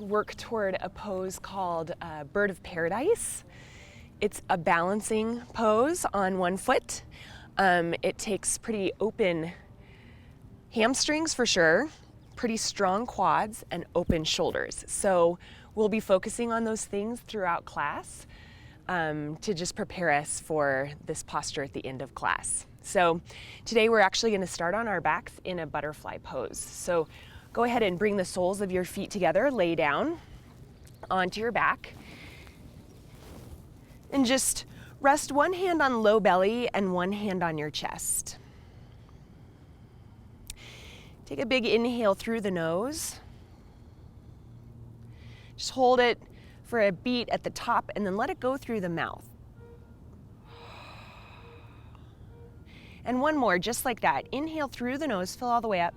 work toward a pose called Bird of Paradise. It's a balancing pose on one foot. It takes pretty open hamstrings for sure, pretty strong quads, and open shoulders. So we'll be focusing on those things throughout class to just prepare us for this posture at the end of class. So today we're actually going to start on our backs in a butterfly pose. So go ahead and bring the soles of your feet together, lay down onto your back, and just rest one hand on low belly and one hand on your chest. Take a big inhale through the nose. Just hold it for a beat at the top and then let it go through the mouth. And one more, just like that. Inhale through the nose, fill all the way up.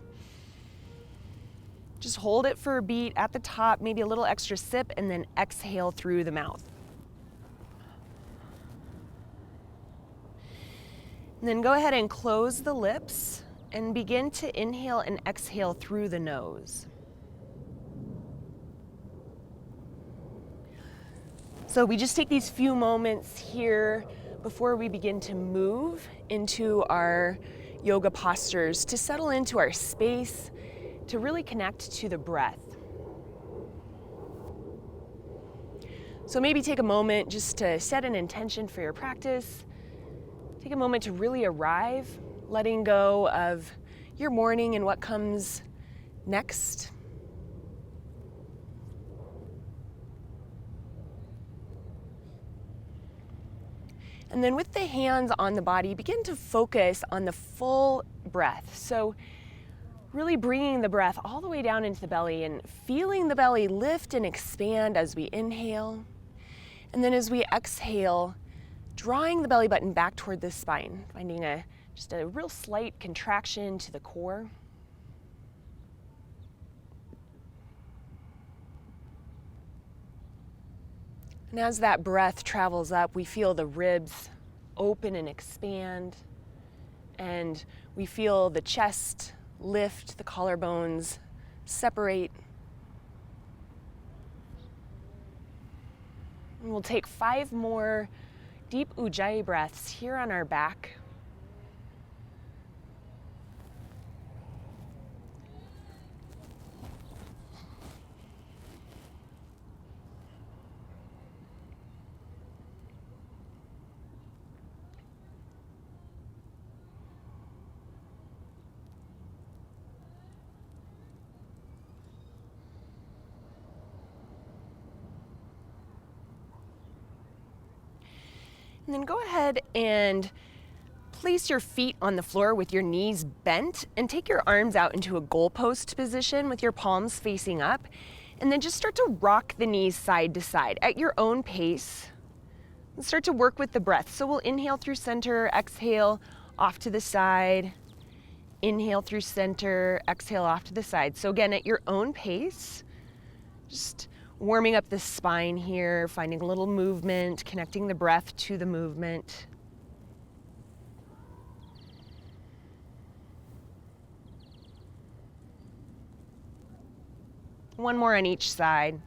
Just hold it for a beat at the top, maybe a little extra sip, and then exhale through the mouth. And then go ahead and close the lips and begin to inhale and exhale through the nose. So we just take these few moments here before we begin to move into our yoga postures to settle into our space, to really connect to the breath. So maybe take a moment just to set an intention for your practice. Take a moment to really arrive, letting go of your morning and what comes next. And then with the hands on the body, begin to focus on the full breath. So really bringing the breath all the way down into the belly and feeling the belly lift and expand as we inhale. And then as we exhale, drawing the belly button back toward the spine, finding just a real slight contraction to the core. And as that breath travels up, we feel the ribs open and expand, and we feel the chest lift, the collarbones separate. And we'll take 5 more deep Ujjayi breaths here on our back. And then go ahead and place your feet on the floor with your knees bent and take your arms out into a goalpost position with your palms facing up. And then just start to rock the knees side to side at your own pace. And start to work with the breath. So we'll inhale through center, exhale off to the side. Inhale through center, exhale off to the side. So again, at your own pace, just warming up the spine here, finding a little movement, connecting the breath to the movement. One more on each side.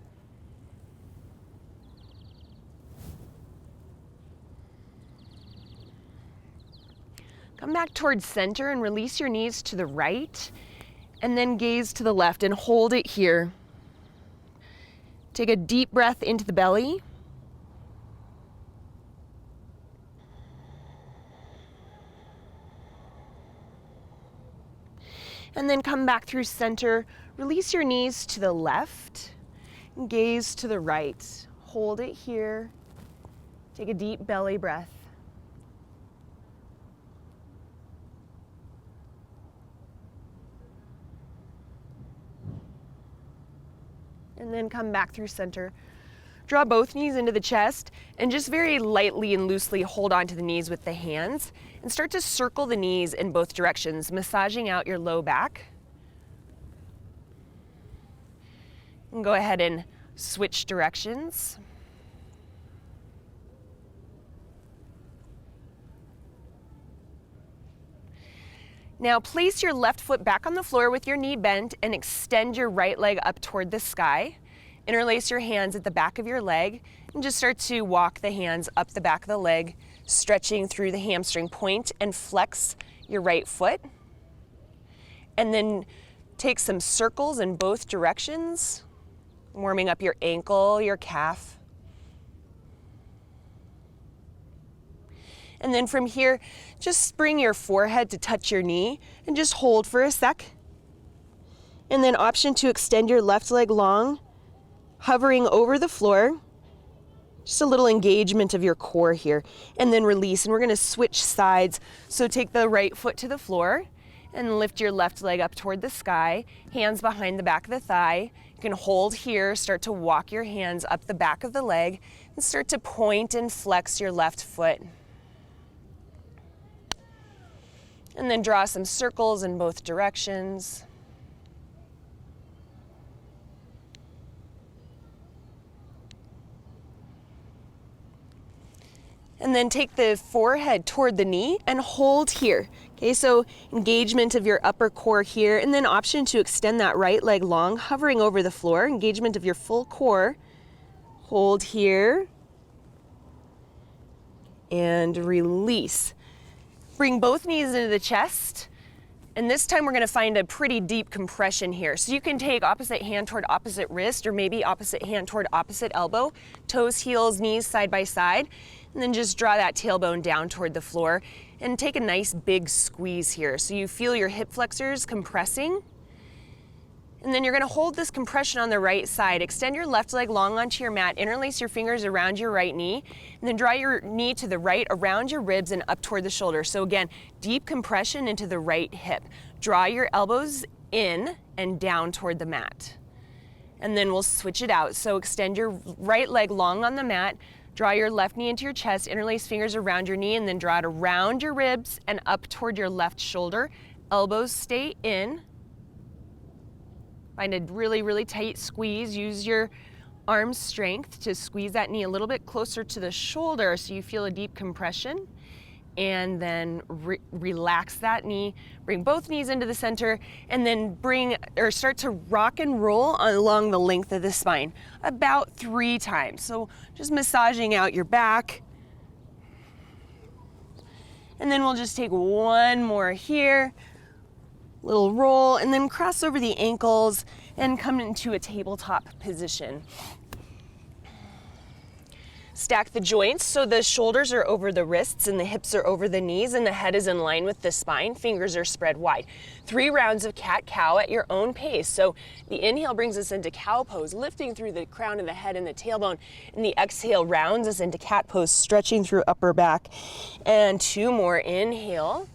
Come back towards center and release your knees to the right, and then gaze to the left and hold it here. Take a deep breath into the belly. And then come back through center. Release your knees to the left. And gaze to the right. Hold it here. Take a deep belly breath. And then come back through center. Draw both knees into the chest and just very lightly and loosely hold onto the knees with the hands and start to circle the knees in both directions, massaging out your low back. And go ahead and switch directions. Now place your left foot back on the floor with your knee bent and extend your right leg up toward the sky. Interlace your hands at the back of your leg and just start to walk the hands up the back of the leg, stretching through the hamstring point, and flex your right foot. And then take some circles in both directions, warming up your ankle, your calf. And then from here, just bring your forehead to touch your knee and just hold for a sec. And then option to extend your left leg long, hovering over the floor. Just a little engagement of your core here. And then release, and we're gonna switch sides. So take the right foot to the floor and lift your left leg up toward the sky, hands behind the back of the thigh. You can hold here, start to walk your hands up the back of the leg, and start to point and flex your left foot. And then draw some circles in both directions. And then take the forehead toward the knee and hold here. Okay, so engagement of your upper core here, and then option to extend that right leg long, hovering over the floor, engagement of your full core. Hold here. And release. Bring both knees into the chest. And this time we're gonna find a pretty deep compression here. So you can take opposite hand toward opposite wrist, or maybe opposite hand toward opposite elbow, toes, heels, knees side by side, and then just draw that tailbone down toward the floor and take a nice big squeeze here. So you feel your hip flexors compressing. And then you're gonna hold this compression on the right side. Extend your left leg long onto your mat, interlace your fingers around your right knee, and then draw your knee to the right around your ribs and up toward the shoulder. So again, deep compression into the right hip. Draw your elbows in and down toward the mat. And then we'll switch it out. So extend your right leg long on the mat, draw your left knee into your chest, interlace fingers around your knee, and then draw it around your ribs and up toward your left shoulder. Elbows stay in. Find a really, really tight squeeze. Use your arm strength to squeeze that knee a little bit closer to the shoulder so you feel a deep compression. And then relax that knee. Bring both knees into the center, and then start to rock and roll along the length of the spine about 3 times. So just massaging out your back. And then we'll just take one more here. Little roll, and then cross over the ankles and come into a tabletop position. Stack the joints so the shoulders are over the wrists and the hips are over the knees and the head is in line with the spine. Fingers are spread wide. 3 rounds of cat-cow at your own pace. So the inhale brings us into cow pose, lifting through the crown of the head and the tailbone, and the exhale rounds us into cat pose, stretching through upper back. And 2 more. Inhale.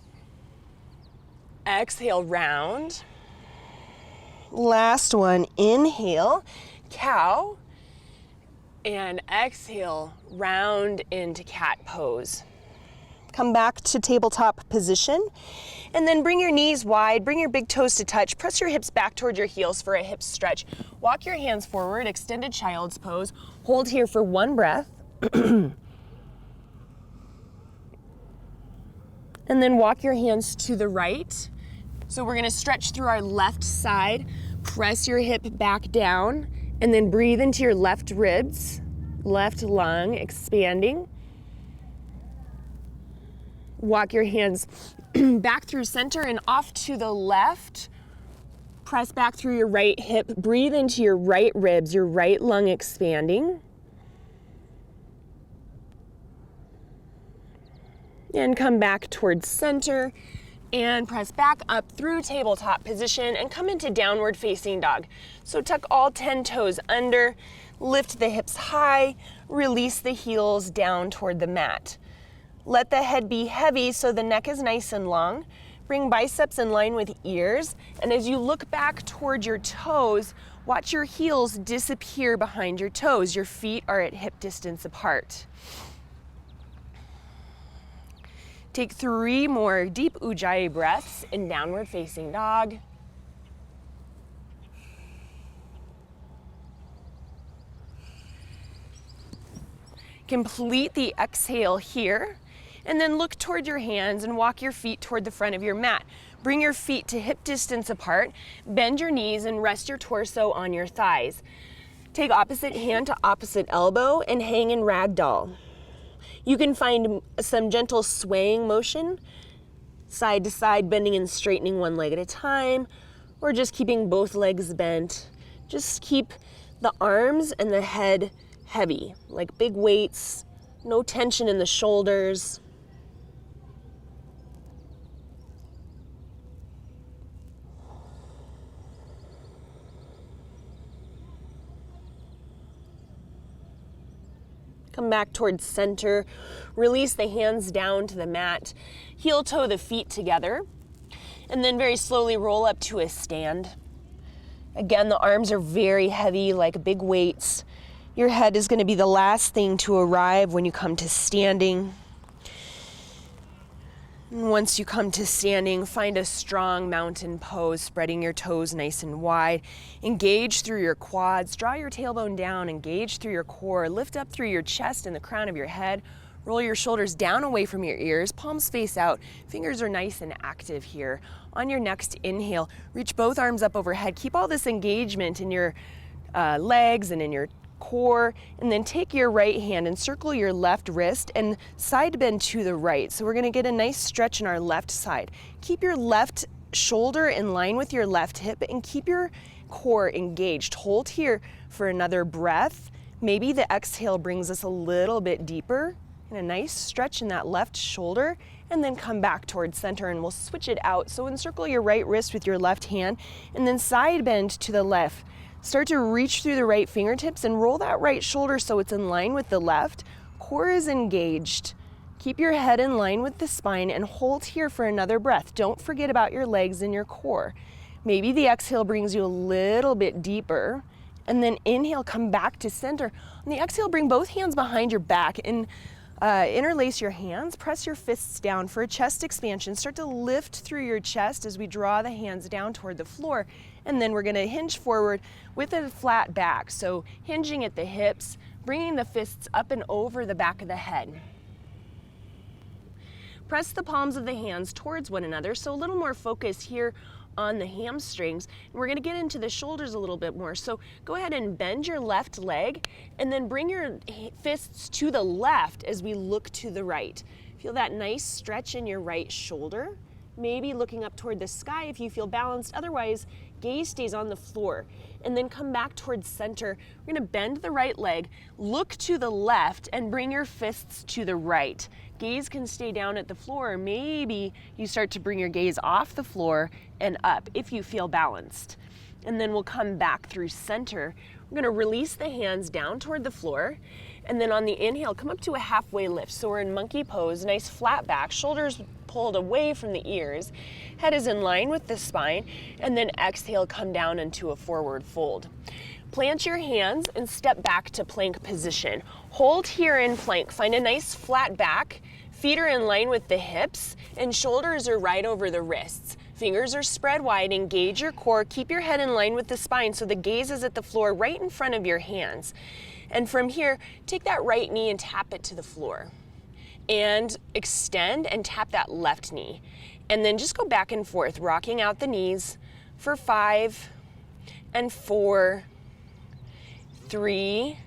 Exhale, round. Last one, inhale, cow, and exhale, round into cat pose. Come back to tabletop position, and then bring your knees wide, bring your big toes to touch, press your hips back toward your heels for a hip stretch. Walk your hands forward, extended child's pose. Hold here for 1 breath. And then walk your hands to the right. So we're gonna stretch through our left side, press your hip back down, and then breathe into your left ribs, left lung expanding. Walk your hands back through center and off to the left. Press back through your right hip, breathe into your right ribs, your right lung expanding. And come back towards center. And press back up through tabletop position and come into downward facing dog. So tuck all 10 toes under, lift the hips high, release the heels down toward the mat. Let the head be heavy so the neck is nice and long. Bring biceps in line with ears, and as you look back toward your toes, watch your heels disappear behind your toes. Your feet are at hip distance apart. Take 3 more deep Ujjayi breaths in downward facing dog. Complete the exhale here, and then look toward your hands and walk your feet toward the front of your mat. Bring your feet to hip distance apart, bend your knees and rest your torso on your thighs. Take opposite hand to opposite elbow and hang in ragdoll. You can find some gentle swaying motion, side to side, bending and straightening one leg at a time, or just keeping both legs bent. Just keep the arms and the head heavy, like big weights, no tension in the shoulders. Come back towards center, release the hands down to the mat, heel toe the feet together, and then very slowly roll up to a stand. Again, the arms are very heavy, like big weights. Your head is going to be the last thing to arrive when you come to standing. And once you come to standing, find a strong mountain pose, spreading your toes nice and wide. Engage through your quads, draw your tailbone down, engage through your core, lift up through your chest and the crown of your head. Roll your shoulders down away from your ears, palms face out, fingers are nice and active here. On your next inhale, reach both arms up overhead. Keep all this engagement in your legs and in your core, and then take your right hand and circle your left wrist and side bend to the right. So we're going to get a nice stretch in our left side. Keep your left shoulder in line with your left hip and keep your core engaged. Hold here for another breath. Maybe the exhale brings us a little bit deeper, and a nice stretch in that left shoulder, and then come back towards center and we'll switch it out. So encircle your right wrist with your left hand and then side bend to the left. Start to reach through the right fingertips and roll that right shoulder so it's in line with the left. Core is engaged. Keep your head in line with the spine and hold here for another breath. Don't forget about your legs and your core. Maybe the exhale brings you a little bit deeper, and then inhale, come back to center. On the exhale, bring both hands behind your back and interlace your hands, press your fists down for a chest expansion. Start to lift through your chest as we draw the hands down toward the floor. And then we're going to hinge forward with a flat back. So hinging at the hips, bringing the fists up and over the back of the head. Press the palms of the hands towards one another. So a little more focus here on the hamstrings. And we're going to get into the shoulders a little bit more. So go ahead and bend your left leg and then bring your fists to the left as we look to the right. Feel that nice stretch in your right shoulder. Maybe looking up toward the sky if you feel balanced. Otherwise, gaze stays on the floor. And then come back towards center. We're going to bend the right leg, look to the left, and bring your fists to the right. Gaze can stay down at the floor, or maybe you start to bring your gaze off the floor and up if you feel balanced. And then we'll come back through center. We're going to release the hands down toward the floor. And then on the inhale, come up to a halfway lift. So we're in monkey pose, nice flat back, shoulders pulled away from the ears. Head is in line with the spine. And then exhale, come down into a forward fold. Plant your hands and step back to plank position. Hold here in plank. Find a nice flat back. Feet are in line with the hips and shoulders are right over the wrists. Fingers are spread wide. Engage your core. Keep your head in line with the spine so the gaze is at the floor right in front of your hands. And from here, take that right knee and tap it to the floor. And extend and tap that left knee. And then just go back and forth, rocking out the knees for 5 and 4, 3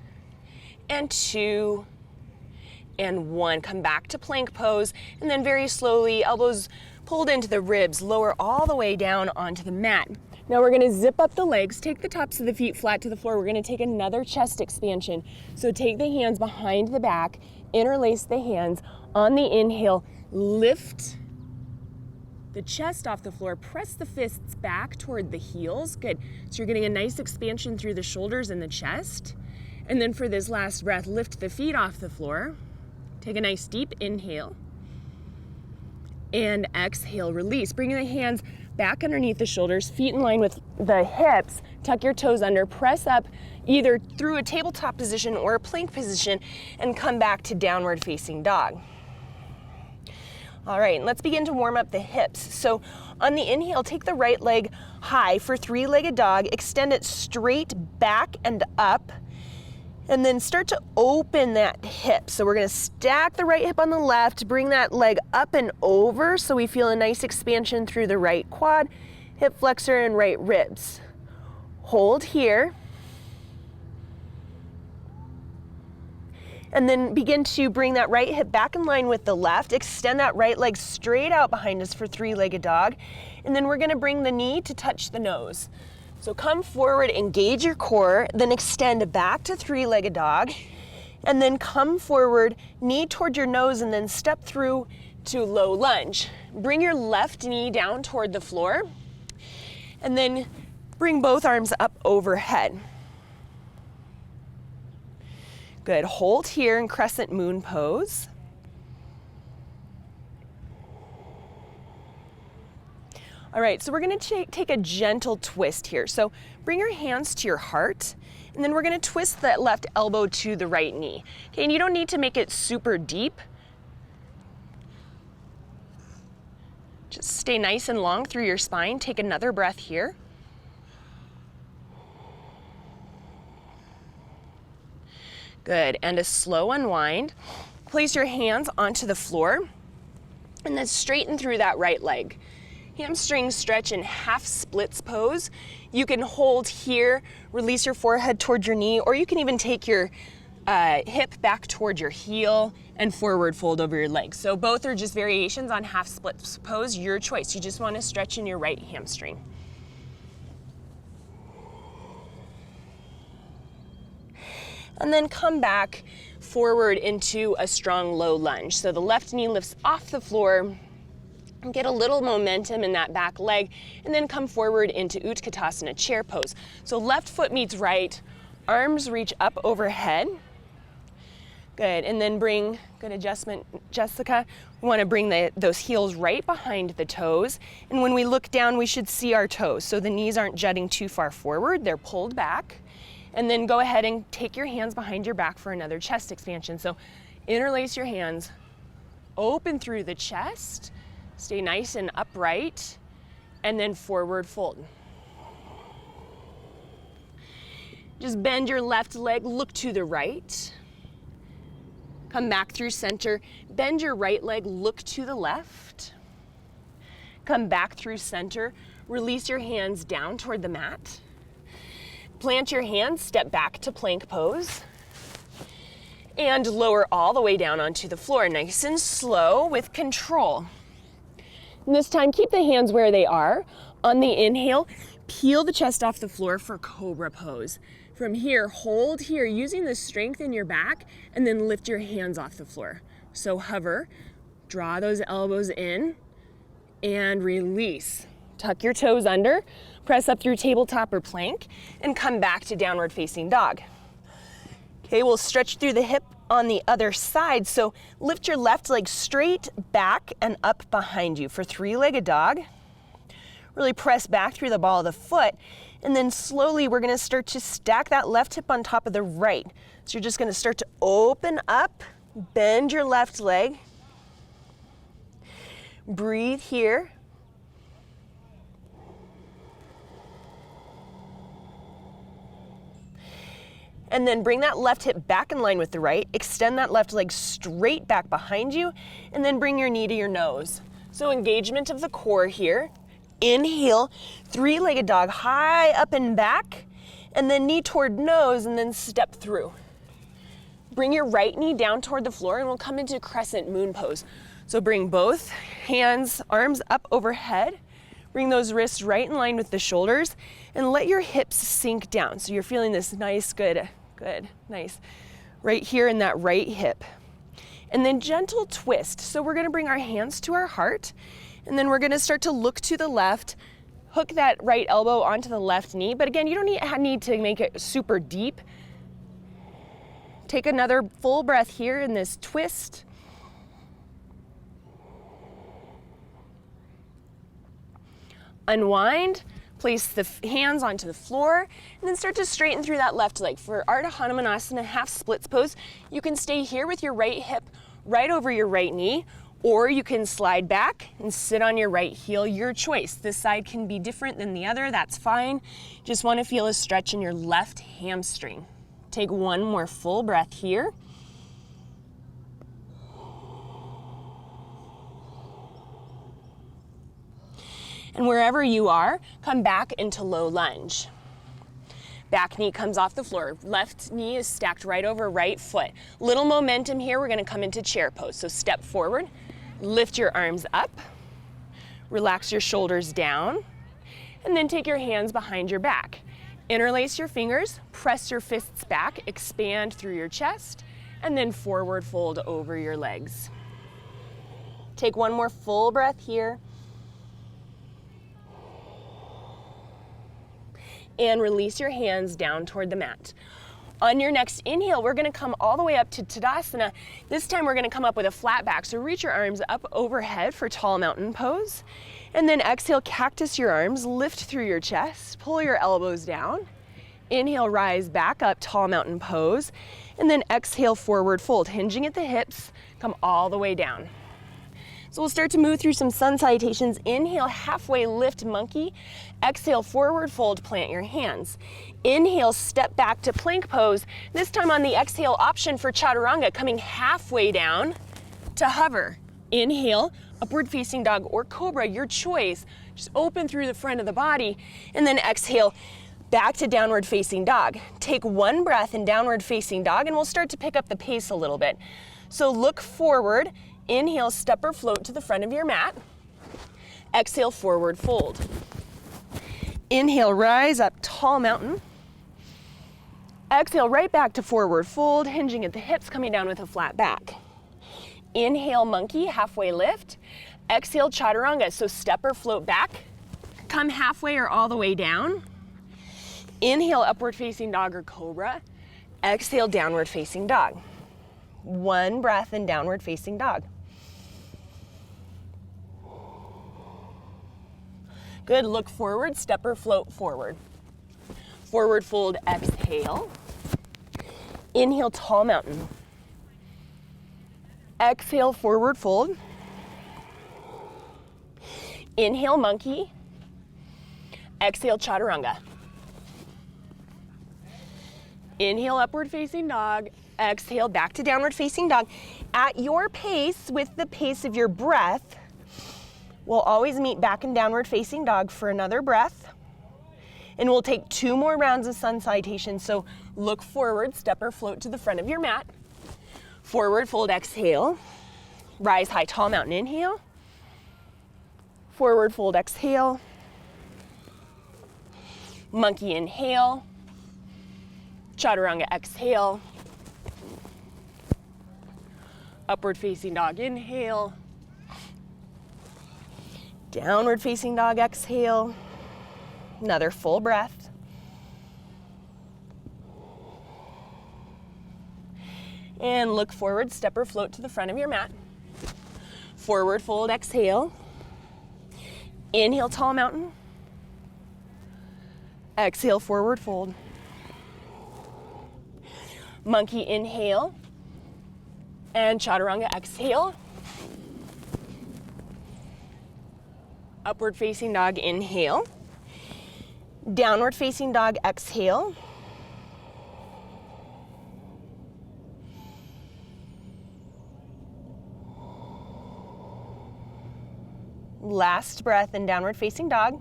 and 2 and 1. Come back to plank pose, and then very slowly, elbows pulled into the ribs, lower all the way down onto the mat. Now we're going to zip up the legs, take the tops of the feet flat to the floor. We're going to take another chest expansion. So take the hands behind the back, interlace the hands. On the inhale, lift the chest off the floor, press the fists back toward the heels. Good. So you're getting a nice expansion through the shoulders and the chest. And then for this last breath, lift the feet off the floor. Take a nice deep inhale. And exhale, release. Bring the hands back underneath the shoulders, feet in line with the hips. Tuck your toes under, press up either through a tabletop position or a plank position, and come back to downward facing dog. All right, let's begin to warm up the hips. So on the inhale, take the right leg high for three-legged dog, extend it straight back and up, and then start to open that hip. So we're gonna stack the right hip on the left, bring that leg up and over so we feel a nice expansion through the right quad, hip flexor, and right ribs. Hold here. And then begin to bring that right hip back in line with the left. Extend that right leg straight out behind us for three-legged dog. And then we're gonna bring the knee to touch the nose. So come forward, engage your core, then extend back to three-legged dog. And then come forward, knee toward your nose, and then step through to low lunge. Bring your left knee down toward the floor. And then bring both arms up overhead. Good, hold here in crescent moon pose. All right, so we're gonna take a gentle twist here. So bring your hands to your heart, and then we're gonna twist that left elbow to the right knee. Okay, and you don't need to make it super deep. Just stay nice and long through your spine. Take another breath here. Good, and a slow unwind. Place your hands onto the floor, and then straighten through that right leg. Hamstring stretch in half splits pose. You can hold here, release your forehead towards your knee, or you can even take your hip back toward your heel and forward fold over your legs. So both are just variations on half splits pose, your choice. You just want to stretch in your right hamstring. And then come back forward into a strong low lunge. So the left knee lifts off the floor, get a little momentum in that back leg, and then come forward into Utkatasana, chair pose. So left foot meets right, arms reach up overhead. Good, and then bring, good adjustment, Jessica. We wanna bring those heels right behind the toes, and when we look down, we should see our toes. So the knees aren't jutting too far forward, they're pulled back. And then go ahead and take your hands behind your back for another chest expansion. So interlace your hands, open through the chest, stay nice and upright, and then forward fold. Just bend your left leg, look to the right. Come back through center, bend your right leg, look to the left. Come back through center, release your hands down toward the mat. Plant your hands, step back to plank pose. And lower all the way down onto the floor, nice and slow with control. And this time, keep the hands where they are. On the inhale, peel the chest off the floor for cobra pose. From here, hold here, using the strength in your back, and then lift your hands off the floor. So hover, draw those elbows in, and release. Tuck your toes under, press up through tabletop or plank, and come back to downward facing dog. Okay, we'll stretch through the hip on the other side. So lift your left leg straight back and up behind you for three-legged dog. Really press back through the ball of the foot. And then slowly we're gonna start to stack that left hip on top of the right. So you're just gonna start to open up, bend your left leg. Breathe here. And then bring that left hip back in line with the right, extend that left leg straight back behind you, and then bring your knee to your nose. So engagement of the core here. Inhale, three-legged dog, high up and back, and then knee toward nose, and then step through. Bring your right knee down toward the floor, and we'll come into crescent moon pose. So bring both hands, arms up overhead, bring those wrists right in line with the shoulders, and let your hips sink down. So you're feeling this nice, good, nice, right here in that right hip. And then gentle twist. So we're gonna bring our hands to our heart, and then we're gonna start to look to the left, hook that right elbow onto the left knee. But again, you don't need to make it super deep. Take another full breath here in this twist. Unwind, place the hands onto the floor, and then start to straighten through that left leg. For Ardha Hanumanasana half splits pose, you can stay here with your right hip right over your right knee, or you can slide back and sit on your right heel, your choice. This side can be different than the other, that's fine. Just want to feel a stretch in your left hamstring. Take one more full breath here. And wherever you are, come back into low lunge. Back knee comes off the floor. Left knee is stacked right over right foot. Little momentum here. We're gonna come into chair pose. So step forward, lift your arms up, relax your shoulders down, and then take your hands behind your back. Interlace your fingers, press your fists back, expand through your chest, and then forward fold over your legs. Take one more full breath here. And release your hands down toward the mat. On your next inhale, we're gonna come all the way up to Tadasana. This time we're gonna come up with a flat back. So reach your arms up overhead for tall mountain pose. And then exhale, cactus your arms, lift through your chest, pull your elbows down. Inhale, rise back up, tall mountain pose. And then exhale, forward fold, hinging at the hips, come all the way down. So we'll start to move through some sun salutations. Inhale, halfway lift monkey. Exhale, forward fold, plant your hands. Inhale, step back to plank pose. This time on the exhale option for Chaturanga, coming halfway down to hover. Inhale, upward facing dog or cobra, your choice. Just open through the front of the body. And then exhale, back to downward facing dog. Take one breath in downward facing dog and we'll start to pick up the pace a little bit. So look forward. Inhale, step or float to the front of your mat. Exhale, forward fold. Inhale, rise up, tall mountain. Exhale, right back to forward fold, hinging at the hips, coming down with a flat back. Inhale, monkey, halfway lift. Exhale, chaturanga, so step or float back. Come halfway or all the way down. Inhale, upward facing dog or cobra. Exhale, downward facing dog. One breath in downward facing dog. Good, look forward, step or float forward. Forward fold, exhale. Inhale, tall mountain. Exhale, forward fold. Inhale, monkey. Exhale, chaturanga. Inhale, upward facing dog. Exhale, back to downward facing dog. At your pace, with the pace of your breath, we'll always meet back in downward facing dog for another breath. And we'll take 2 more rounds of sun salutation. So look forward, step or float to the front of your mat. Forward fold, exhale. Rise high, tall mountain, inhale. Forward fold, exhale. Monkey, inhale. Chaturanga, exhale. Upward facing dog, inhale. Downward facing dog, exhale. Another full breath. And look forward, step or float to the front of your mat. Forward fold, exhale. Inhale, tall mountain. Exhale, forward fold. Monkey, inhale. And chaturanga, exhale. Upward facing dog, inhale. Downward facing dog, exhale. Last breath in downward facing dog.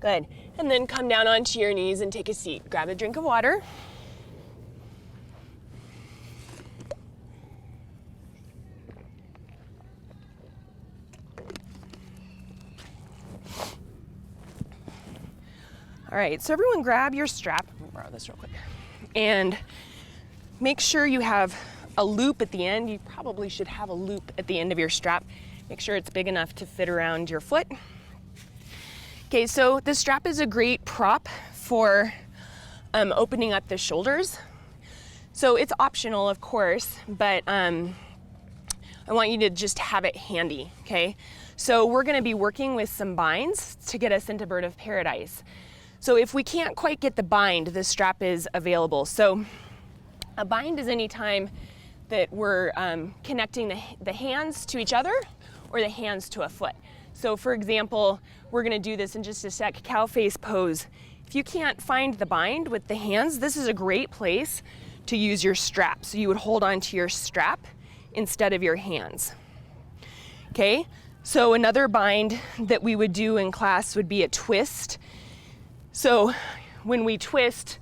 Good. And then come down onto your knees and take a seat. Grab a drink of water. All right, so everyone grab your strap. Let me borrow this real quick. And make sure you have a loop at the end. You probably should have a loop at the end of your strap. Make sure it's big enough to fit around your foot. Okay, so the strap is a great prop for opening up the shoulders. So it's optional, of course, but I want you to just have it handy, okay? So we're gonna be working with some binds to get us into bird of paradise. So if we can't quite get the bind, the strap is available. So a bind is any time that we're connecting the hands to each other or the hands to a foot. So for example, we're gonna do this in just a sec, cow face pose. If you can't find the bind with the hands, this is a great place to use your strap. So you would hold on to your strap instead of your hands. Okay, So another bind that we would do in class would be a twist. So when we twist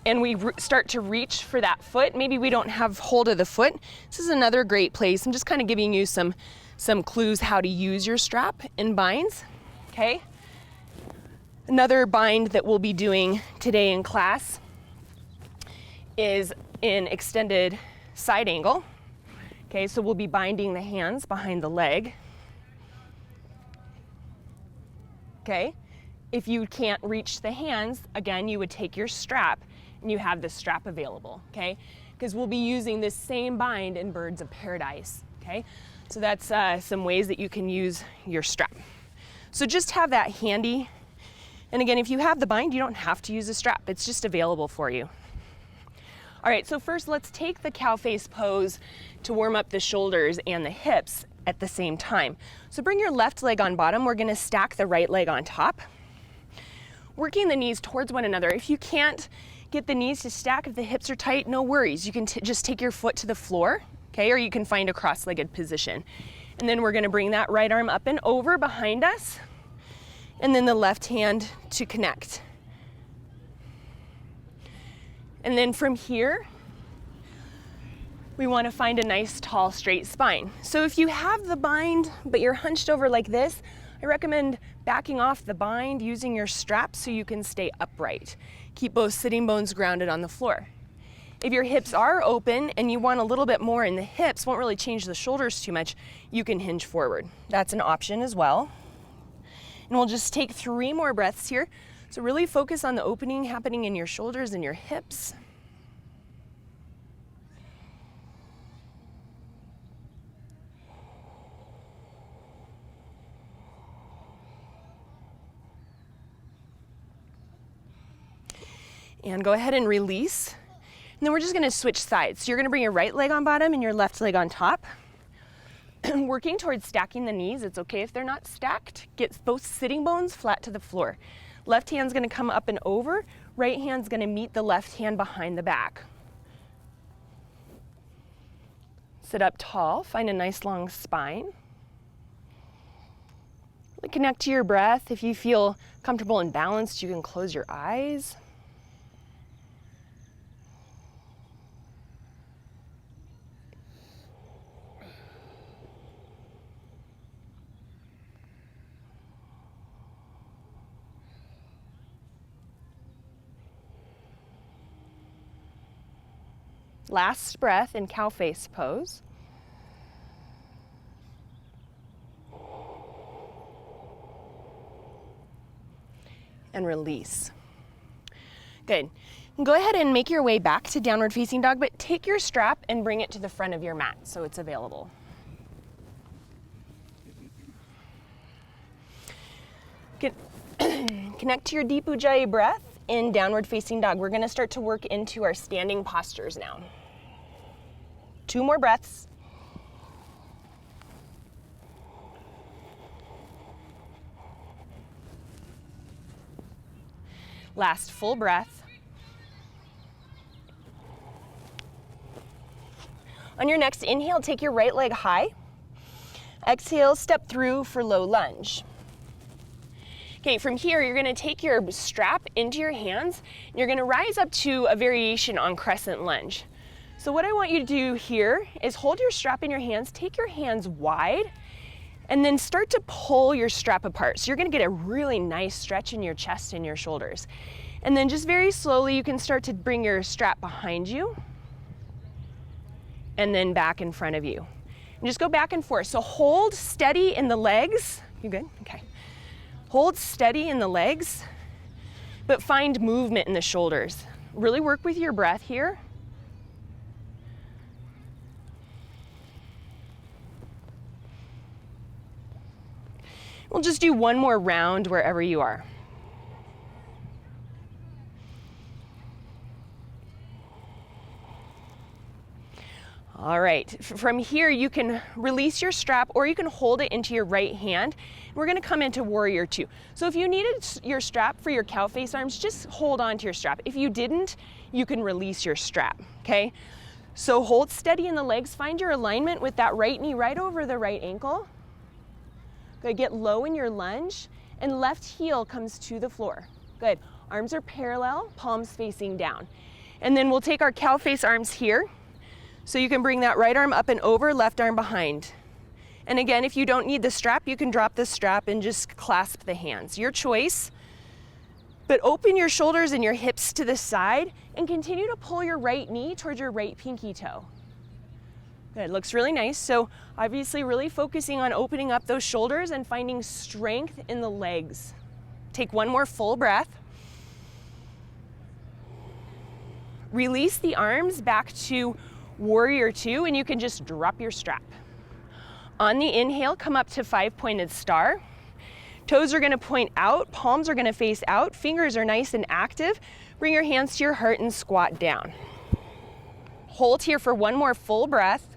and we start to reach for that foot, maybe we don't have hold of the foot. This is another great place. I'm just kind of giving you some clues how to use your strap in binds, okay? Another bind that we'll be doing today in class is in extended side angle. Okay, so we'll be binding the hands behind the leg. Okay, if you can't reach the hands, again, you would take your strap and you have the strap available, okay? Because we'll be using this same bind in Birds of Paradise, okay? So that's some ways that you can use your strap. So just have that handy. And again, if you have the bind, you don't have to use a strap. It's just available for you. All right, so first let's take the cow face pose to warm up the shoulders and the hips at the same time. So bring your left leg on bottom. We're gonna stack the right leg on top, working the knees towards one another. If you can't get the knees to stack, if the hips are tight, no worries. You can just take your foot to the floor, okay? Or you can find a cross-legged position. And then we're gonna bring that right arm up and over behind us, and then the left hand to connect. And then from here, we want to find a nice tall straight spine. So if you have the bind but you're hunched over like this, I recommend backing off the bind using your strap so you can stay upright. Keep both sitting bones grounded on the floor. If your hips are open and you want a little bit more in the hips, won't really change the shoulders too much, you can hinge forward. That's an option as well. And we'll just take 3 more breaths here. So really focus on the opening happening in your shoulders and your hips. And go ahead and release. And then we're just gonna switch sides. So you're gonna bring your right leg on bottom and your left leg on top. Working towards stacking the knees. It's okay if they're not stacked. Get both sitting bones flat to the floor. Left hand's gonna come up and over. Right hand's gonna meet the left hand behind the back. Sit up tall, find a nice long spine. Really connect to your breath. If you feel comfortable and balanced, you can close your eyes. Last breath in cow face pose. And release. Good. Go ahead and make your way back to downward facing dog, but take your strap and bring it to the front of your mat so it's available. Good. Connect to your deep ujjayi breath in downward facing dog. We're going to start to work into our standing postures now. 2 more breaths. Last full breath. On your next inhale, take your right leg high. Exhale, step through for low lunge. Okay, from here, you're gonna take your strap into your hands, and you're gonna rise up to a variation on crescent lunge. So what I want you to do here is hold your strap in your hands, take your hands wide, and then start to pull your strap apart. So you're gonna get a really nice stretch in your chest and your shoulders. And then just very slowly, you can start to bring your strap behind you, and then back in front of you. And just go back and forth. So hold steady in the legs. You good? Okay. Hold steady in the legs, but find movement in the shoulders. Really work with your breath here. We'll just do 1 more round wherever you are. All right, from here you can release your strap or you can hold it into your right hand. We're gonna come into warrior 2. So if you needed your strap for your cow face arms, just hold on to your strap. If you didn't, you can release your strap, okay? So hold steady in the legs, find your alignment with that right knee right over the right ankle. Good, get low in your lunge, and left heel comes to the floor. Good, arms are parallel, palms facing down. And then we'll take our cow face arms here. So you can bring that right arm up and over, left arm behind. And again, if you don't need the strap, you can drop the strap and just clasp the hands. Your choice. But open your shoulders and your hips to the side and continue to pull your right knee towards your right pinky toe. Good, looks really nice. So obviously really focusing on opening up those shoulders and finding strength in the legs. Take one more full breath. Release the arms back to warrior two, and you can just drop your strap. On the inhale, come up to 5-pointed star. Toes are gonna point out, palms are gonna face out, fingers are nice and active. Bring your hands to your heart and squat down. Hold here for one more full breath.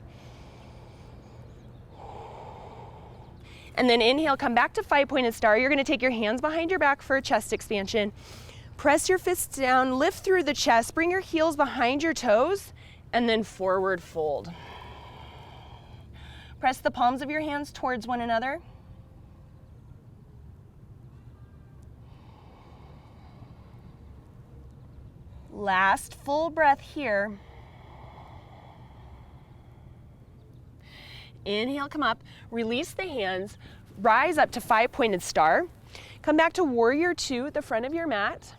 And then inhale, come back to 5-pointed star. You're gonna take your hands behind your back for a chest expansion. Press your fists down, lift through the chest, bring your heels behind your toes, and then forward fold. Press the palms of your hands towards one another. Last full breath here. Inhale, come up, release the hands, rise up to 5-pointed star. Come back to warrior two at the front of your mat.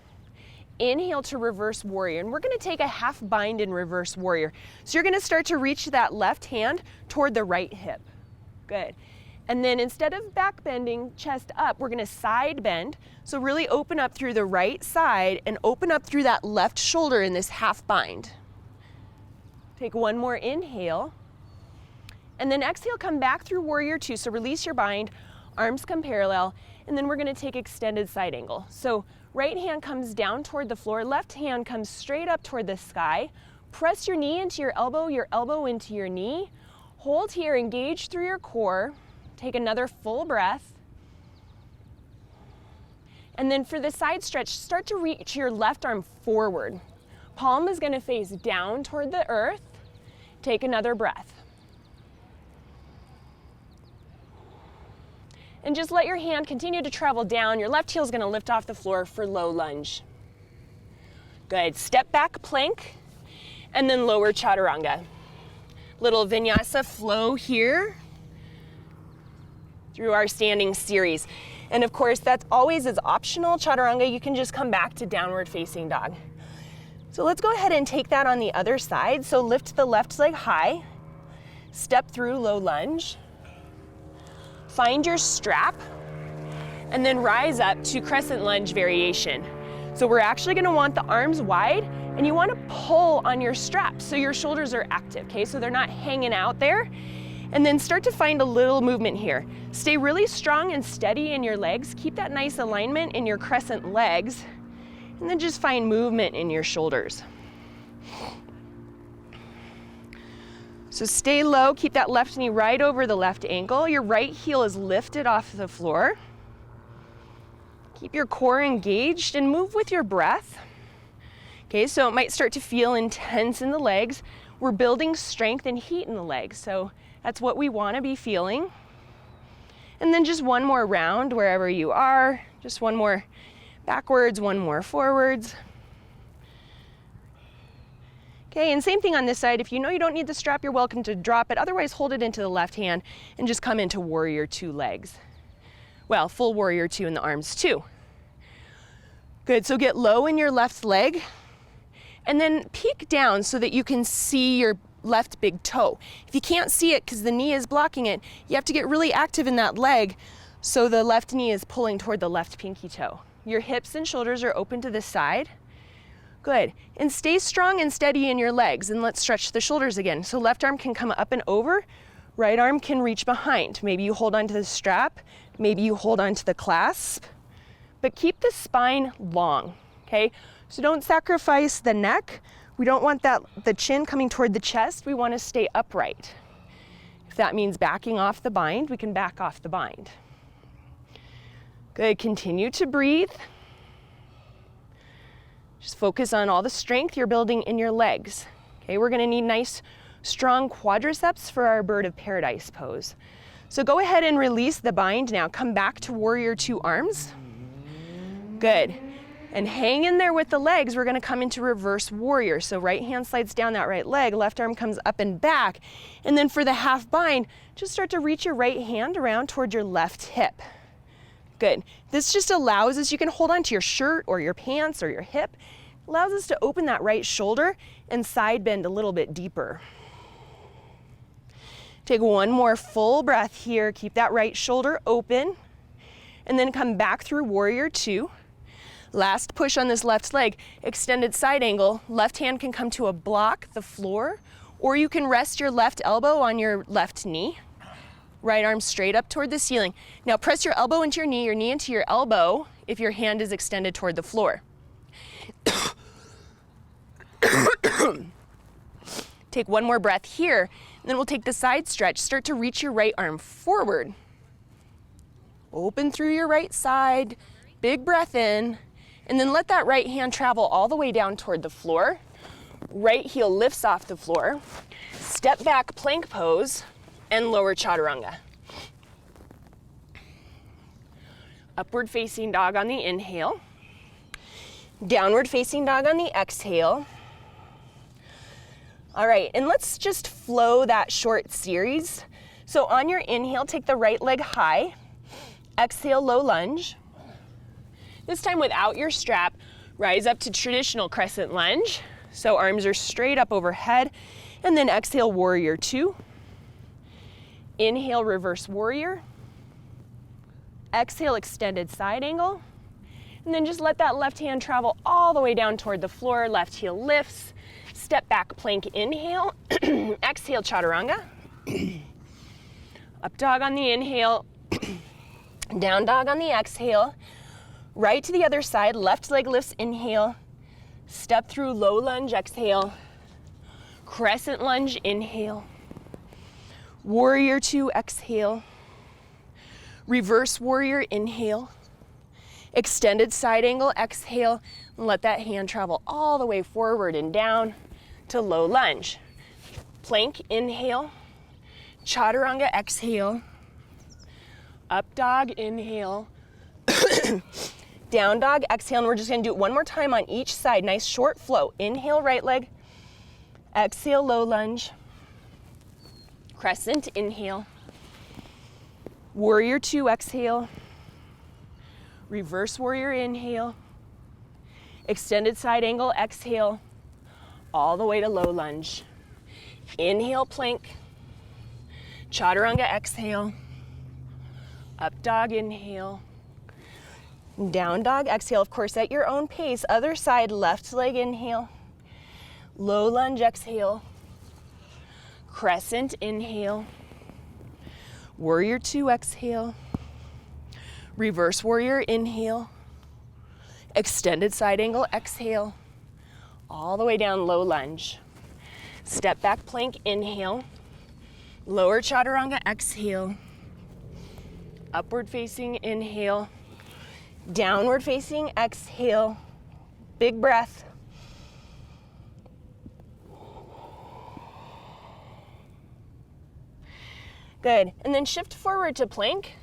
Inhale to reverse warrior, and we're gonna take a half bind in reverse warrior. So you're gonna start to reach that left hand toward the right hip. Good. And then instead of back bending, chest up, we're gonna side bend. So really open up through the right side and open up through that left shoulder in this half bind. Take one more inhale. And then exhale, come back through warrior two. So release your bind, arms come parallel, and then we're gonna take extended side angle. So right hand comes down toward the floor, left hand comes straight up toward the sky. Press your knee into your elbow into your knee. Hold here, engage through your core. Take another full breath. And then for the side stretch, start to reach your left arm forward. Palm is gonna face down toward the earth. Take another breath. And just let your hand continue to travel down. Your left heel is gonna lift off the floor for low lunge. Good, step back plank, and then lower chaturanga. Little vinyasa flow here through our standing series. And of course, that always is optional. Chaturanga, you can just come back to downward facing dog. So let's go ahead and take that on the other side. So lift the left leg high, step through low lunge, find your strap, and then rise up to crescent lunge variation. So we're actually gonna want the arms wide, and you wanna pull on your strap so your shoulders are active, okay? So they're not hanging out there. And then start to find a little movement here. Stay really strong and steady in your legs. Keep that nice alignment in your crescent legs, and then just find movement in your shoulders. So stay low, keep that left knee right over the left ankle. Your right heel is lifted off the floor. Keep your core engaged and move with your breath. Okay, so it might start to feel intense in the legs. We're building strength and heat in the legs, so that's what we want to be feeling. And then just one more round wherever you are. Just one more backwards, one more forwards. Okay, and same thing on this side. If you know you don't need the strap, you're welcome to drop it. Otherwise, hold it into the left hand and just come into warrior two legs. Well, full warrior two in the arms too. Good, so get low in your left leg and then peek down so that you can see your left big toe. If you can't see it because the knee is blocking it, you have to get really active in that leg so the left knee is pulling toward the left pinky toe. Your hips and shoulders are open to the side. Good, and stay strong and steady in your legs, and let's stretch the shoulders again. So left arm can come up and over, right arm can reach behind. Maybe you hold onto the strap, maybe you hold onto the clasp, but keep the spine long, okay? So don't sacrifice the neck. We don't want the chin coming toward the chest. We want to stay upright. If that means backing off the bind, we can back off the bind. Good, continue to breathe. Just focus on all the strength you're building in your legs. Okay, we're gonna need nice, strong quadriceps for our bird of paradise pose. So go ahead and release the bind now. Come back to warrior two arms. Good. And hang in there with the legs. We're gonna come into reverse warrior. So right hand slides down that right leg, left arm comes up and back. And then for the half bind, just start to reach your right hand around toward your left hip. Good. This just allows us, you can hold on to your shirt or your pants or your hip. Allows us to open that right shoulder and side bend a little bit deeper. Take one more full breath here. Keep that right shoulder open. And then come back through warrior two. Last push on this left leg, extended side angle. Left hand can come to a block, the floor, or you can rest your left elbow on your left knee. Right arm straight up toward the ceiling. Now press your elbow into your knee into your elbow if your hand is extended toward the floor. Take one more breath here, and then we'll take the side stretch. Start to reach your right arm forward. Open through your right side, big breath in, and then let that right hand travel all the way down toward the floor. Right heel lifts off the floor. Step back plank pose and lower chaturanga. Upward facing dog on the inhale. Downward facing dog on the exhale. All right, and let's just flow that short series. So on your inhale, take the right leg high. Exhale, low lunge. This time without your strap, rise up to traditional crescent lunge. So arms are straight up overhead. And then exhale, warrior two. Inhale, reverse warrior. Exhale, extended side angle. And then just let that left hand travel all the way down toward the floor. Left heel lifts. Step back plank inhale. Exhale, chaturanga. Up dog on the inhale. Down dog on the exhale. Right to the other side. Left leg lifts, inhale. Step through low lunge, exhale. Crescent lunge, inhale. Warrior two, exhale. Reverse warrior, inhale. Extended side angle, exhale. And let that hand travel all the way forward and down to low lunge. Plank, inhale. Chaturanga, exhale. Up dog, inhale. Down dog, exhale. And we're just gonna do it one more time on each side. Nice short flow. Inhale, right leg. Exhale, low lunge. Crescent, inhale. Warrior two, exhale. Reverse warrior, inhale. Extended side angle, exhale. All the way to low lunge. Inhale, plank. Chaturanga, exhale. Up dog, inhale. Down dog, exhale, of course, at your own pace. Other side, left leg, inhale. Low lunge, exhale. Crescent, inhale. Warrior two, exhale. Reverse warrior, inhale. Extended side angle, exhale. All the way down, low lunge. Step back plank, inhale. Lower chaturanga, exhale. Upward facing, inhale. Downward facing, exhale. Big breath. Good, and then shift forward to plank.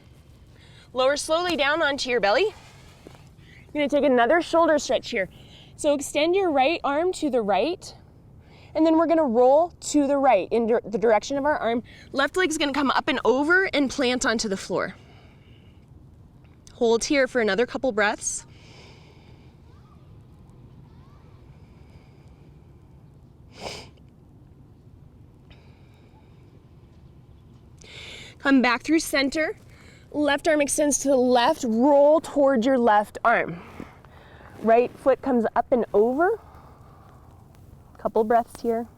Lower slowly down onto your belly. You're gonna take another shoulder stretch here. So extend your right arm to the right, and then we're gonna roll to the right in the direction of our arm. Left leg's gonna come up and over and plant onto the floor. Hold here for another couple breaths. Come back through center. Left arm extends to the left, roll towards your left arm. Right foot comes up and over. Couple breaths here.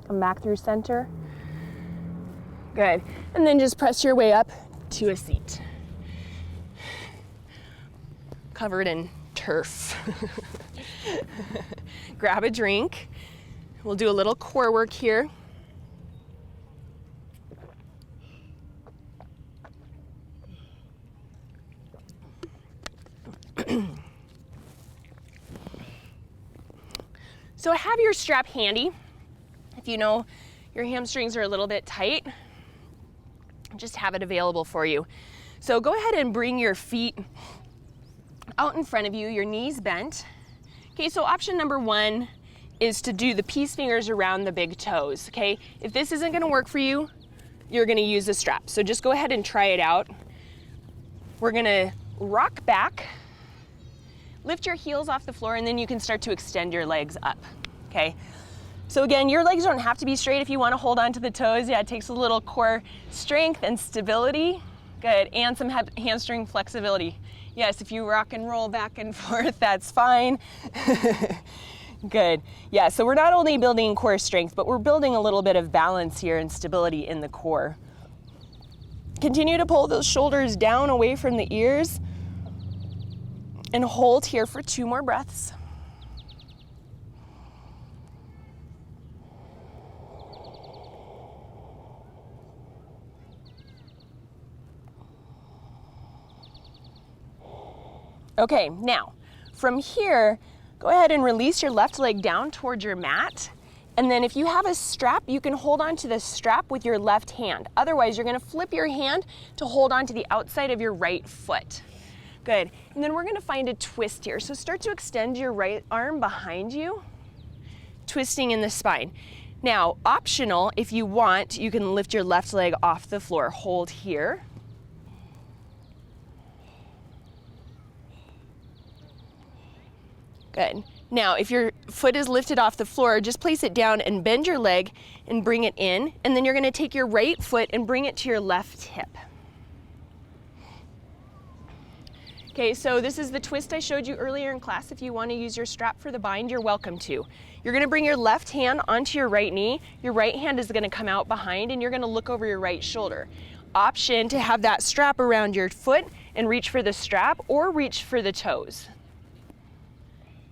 Come back through center. Good. And then just press your way up to a seat. Covered in turf. Grab a drink. We'll do a little core work here. So have your strap handy. If you know your hamstrings are a little bit tight, just have it available for you. So go ahead and bring your feet out in front of you, your knees bent. Okay, so option number one is to do the peace fingers around the big toes, okay? If this isn't gonna work for you, you're gonna use the strap. So just go ahead and try it out. We're gonna rock back, lift your heels off the floor, and then you can start to extend your legs up, okay? So again, your legs don't have to be straight if you wanna hold on to the toes. Yeah, it takes a little core strength and stability. Good, and some hamstring flexibility. Yes, if you rock and roll back and forth, that's fine. Good. Yeah, so we're not only building core strength, but we're building a little bit of balance here and stability in the core. Continue to pull those shoulders down away from the ears and hold here for 2 more breaths. Okay, now from here, go ahead and release your left leg down towards your mat. And then if you have a strap, you can hold on to the strap with your left hand. Otherwise, you're gonna flip your hand to hold on to the outside of your right foot. Good. And then we're gonna find a twist here. So start to extend your right arm behind you, twisting in the spine. Now, optional, if you want, you can lift your left leg off the floor. Hold here. Good. Now, if your foot is lifted off the floor, just place it down and bend your leg and bring it in. And then you're gonna take your right foot and bring it to your left hip. Okay, so this is the twist I showed you earlier in class. If you wanna use your strap for the bind, you're welcome to. You're gonna bring your left hand onto your right knee. Your right hand is gonna come out behind and you're gonna look over your right shoulder. Option to have that strap around your foot and reach for the strap or reach for the toes.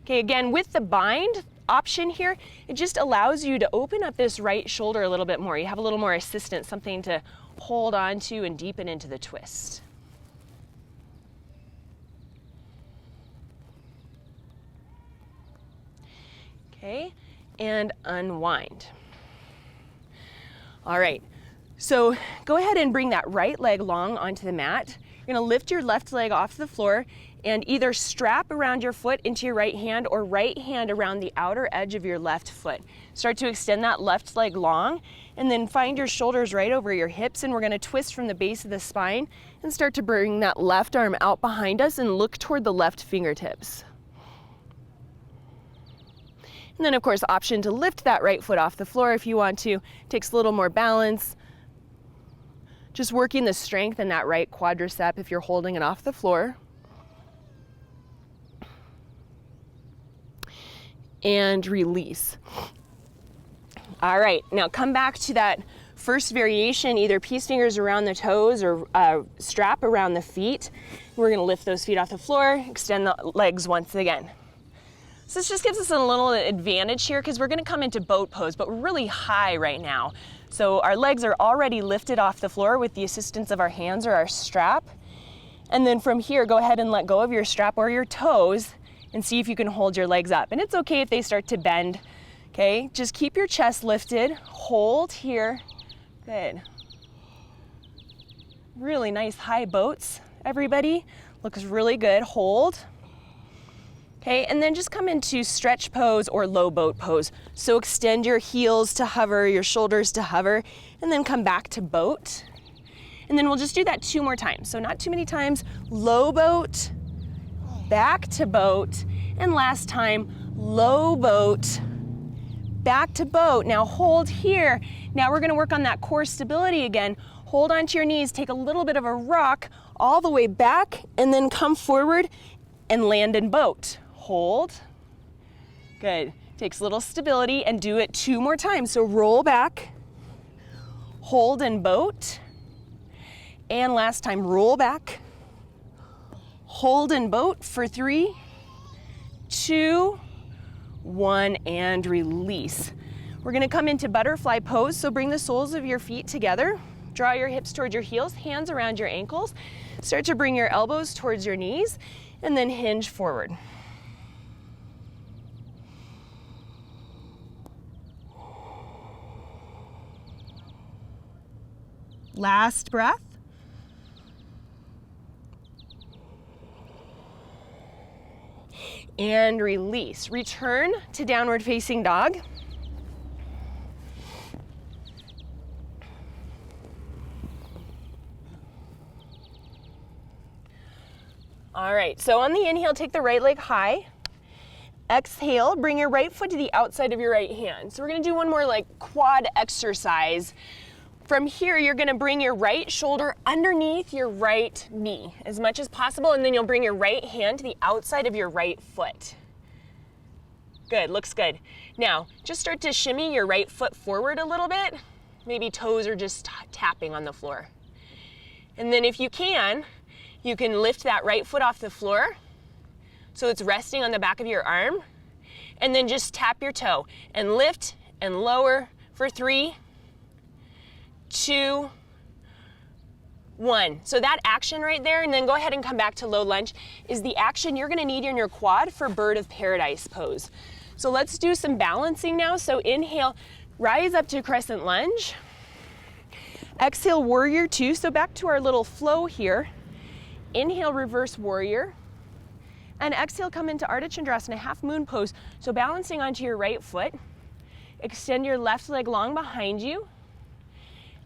Okay, again, with the bind option here, it just allows you to open up this right shoulder a little bit more. You have a little more assistance, something to hold on to and deepen into the twist. Okay, and unwind. All right, so go ahead and bring that right leg long onto the mat. You're gonna lift your left leg off the floor and either strap around your foot into your right hand or right hand around the outer edge of your left foot. Start to extend that left leg long and then find your shoulders right over your hips, and we're gonna twist from the base of the spine and start to bring that left arm out behind us and look toward the left fingertips. And then of course, option to lift that right foot off the floor if you want to. Takes a little more balance. Just working the strength in that right quadricep if you're holding it off the floor. And release. All right, now come back to that first variation, either peace fingers around the toes or strap around the feet. We're gonna lift those feet off the floor, extend the legs once again. So this just gives us a little advantage here because we're gonna come into boat pose, but we're really high right now. So our legs are already lifted off the floor with the assistance of our hands or our strap. And then from here, go ahead and let go of your strap or your toes and see if you can hold your legs up. And it's okay if they start to bend, okay? Just keep your chest lifted, hold here, good. Really nice high boats, everybody. Looks really good, hold. Okay, and then just come into stretch pose or low boat pose. So extend your heels to hover, your shoulders to hover, and then come back to boat. And then we'll just do that 2 more times. So not too many times, low boat, back to boat, and last time, low boat, back to boat. Now hold here. Now we're gonna work on that core stability again. Hold onto your knees, take a little bit of a rock all the way back, and then come forward and land in boat. Hold, good. Takes a little stability and do it 2 more times. So roll back, hold and boat, and last time roll back, hold and boat for 3, 2, 1, and release. We're gonna come into butterfly pose, so bring the soles of your feet together, draw your hips towards your heels, hands around your ankles, start to bring your elbows towards your knees, and then hinge forward. Last breath. And release. Return to downward facing dog. All right, so on the inhale, take the right leg high. Exhale, bring your right foot to the outside of your right hand. So we're gonna do one more like quad exercise. From here, you're gonna bring your right shoulder underneath your right knee as much as possible, and then you'll bring your right hand to the outside of your right foot. Good, looks good. Now, just start to shimmy your right foot forward a little bit. Maybe toes are just tapping on the floor. And then if you can lift that right foot off the floor so it's resting on the back of your arm, and then just tap your toe and lift and lower for 3, 2, 1. So that action right there, and then go ahead and come back to low lunge, is the action you're gonna need in your quad for bird of paradise pose. So let's do some balancing now. So inhale, rise up to crescent lunge. Exhale, warrior 2. So back to our little flow here. Inhale, reverse warrior. And exhale, come into Ardha Chandrasana, half moon pose. So balancing onto your right foot. Extend your left leg long behind you.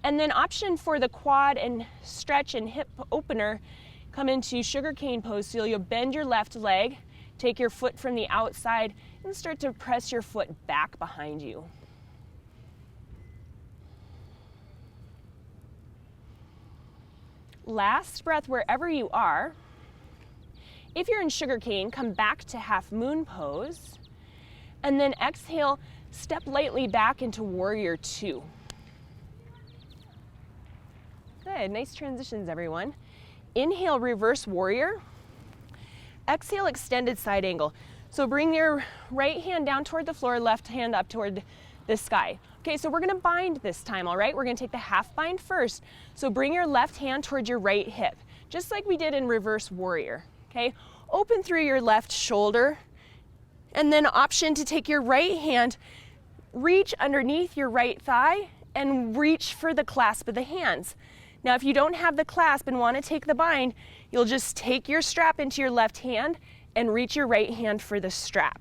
And then option for the quad and stretch and hip opener, come into sugarcane pose. So you'll bend your left leg, take your foot from the outside, and start to press your foot back behind you. Last breath wherever you are. If you're in sugarcane, come back to half moon pose. And then exhale, step lightly back into warrior 2. Good, nice transitions, everyone. Inhale, reverse warrior. Exhale, extended side angle. So bring your right hand down toward the floor, left hand up toward the sky. Okay, so we're gonna bind this time, all right? We're gonna take the half bind first. So bring your left hand towards your right hip, just like we did in reverse warrior, okay? Open through your left shoulder, and then option to take your right hand, reach underneath your right thigh, and reach for the clasp of the hands. Now, if you don't have the clasp and wanna take the bind, you'll just take your strap into your left hand and reach your right hand for the strap,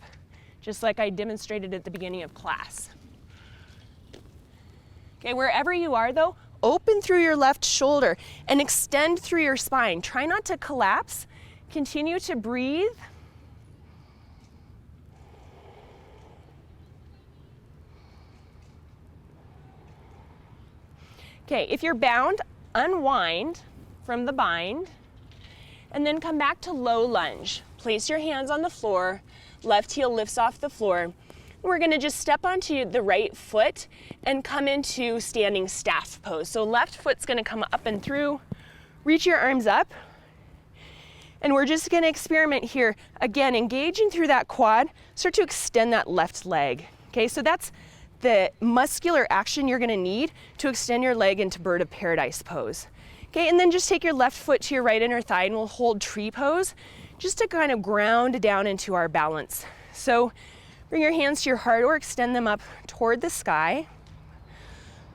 just like I demonstrated at the beginning of class. Okay, wherever you are though, open through your left shoulder and extend through your spine. Try not to collapse. Continue to breathe. Okay, if you're bound, unwind from the bind and then come back to low lunge. Place your hands on the floor, left heel lifts off the floor. We're gonna just step onto the right foot and come into standing staff pose. So left foot's gonna come up and through, reach your arms up, and we're just gonna experiment here. Again, engaging through that quad, start to extend that left leg. Okay, so that's the muscular action you're gonna need to extend your leg into bird of paradise pose. Okay, and then just take your left foot to your right inner thigh and we'll hold tree pose just to kind of ground down into our balance. So bring your hands to your heart or extend them up toward the sky.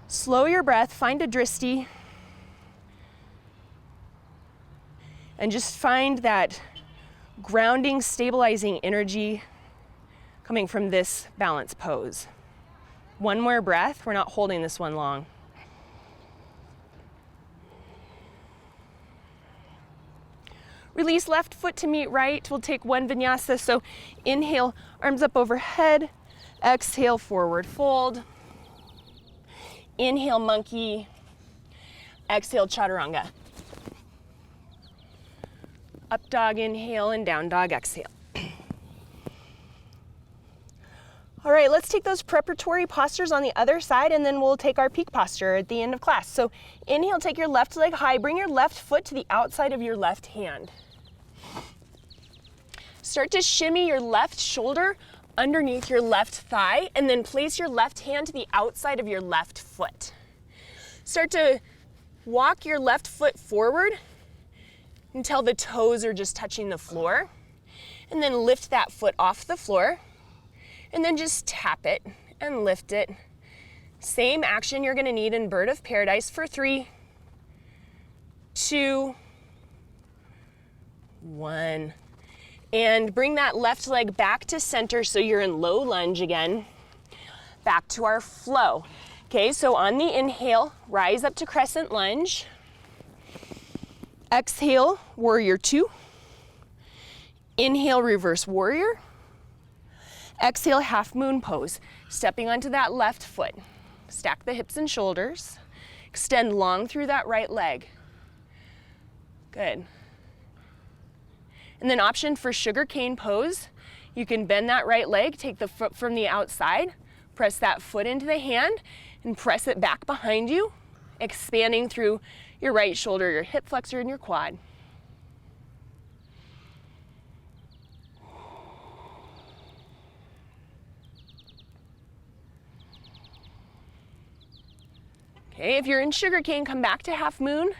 Slow your breath, find a dristi, and just find that grounding, stabilizing energy coming from this balance pose. One more breath, we're not holding this one long. Release left foot to meet right. We'll take one vinyasa. So inhale, arms up overhead. Exhale, forward fold. Inhale, monkey. Exhale, chaturanga. Up dog, inhale, and down dog, exhale. All right, let's take those preparatory postures on the other side, and then we'll take our peak posture at the end of class. So inhale, take your left leg high, bring your left foot to the outside of your left hand. Start to shimmy your left shoulder underneath your left thigh, and then place your left hand to the outside of your left foot. Start to walk your left foot forward until the toes are just touching the floor, and then lift that foot off the floor. And then just tap it and lift it. Same action you're gonna need in bird of paradise for 3, 2, 1. And bring that left leg back to center so you're in low lunge again. Back to our flow. Okay, so on the inhale, rise up to crescent lunge. Exhale, warrior 2. Inhale, reverse warrior. Exhale, half moon pose. Stepping onto that left foot. Stack the hips and shoulders. Extend long through that right leg. Good. And then option for sugar cane pose. You can bend that right leg, take the foot from the outside, press that foot into the hand, and press it back behind you, expanding through your right shoulder, your hip flexor, and your quad. Okay, if you're in sugar cane, come back to half moon,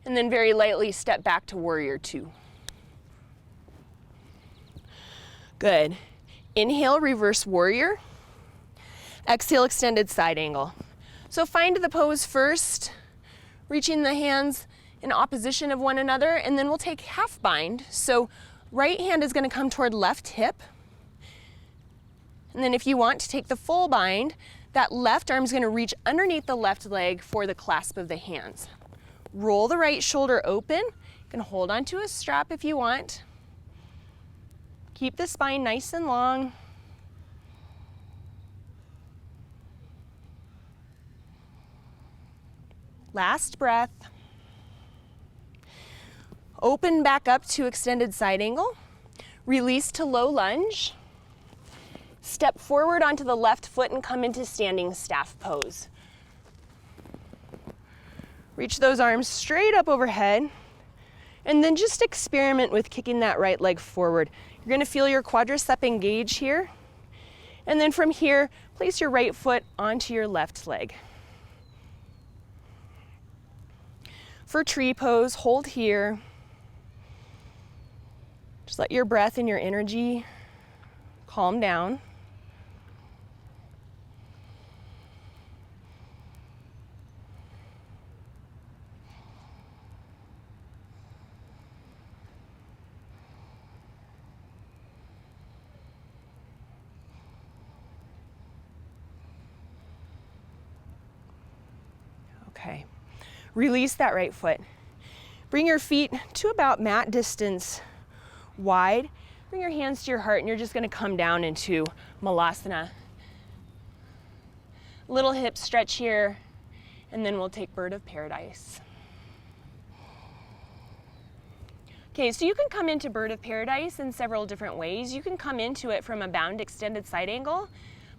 and then very lightly step back to warrior 2. Good. Inhale, reverse warrior. Exhale, extended side angle. So find the pose first, reaching the hands in opposition of one another, and then we'll take half bind. So right hand is going to come toward left hip. And then if you want to take the full bind, that left arm is going to reach underneath the left leg for the clasp of the hands. Roll the right shoulder open. You can hold onto a strap if you want. Keep the spine nice and long. Last breath. Open back up to extended side angle. Release to low lunge. Step forward onto the left foot and come into standing staff pose. Reach those arms straight up overhead, and then just experiment with kicking that right leg forward. You're going to feel your quadricep engage here, and then from here, place your right foot onto your left leg. For tree pose, hold here. Just let your breath and your energy calm down. Okay, release that right foot. Bring your feet to about mat distance wide. Bring your hands to your heart, and you're just gonna come down into Malasana. Little hip stretch here, and then we'll take Bird of Paradise. Okay, so you can come into Bird of Paradise in several different ways. You can come into it from a bound extended side angle,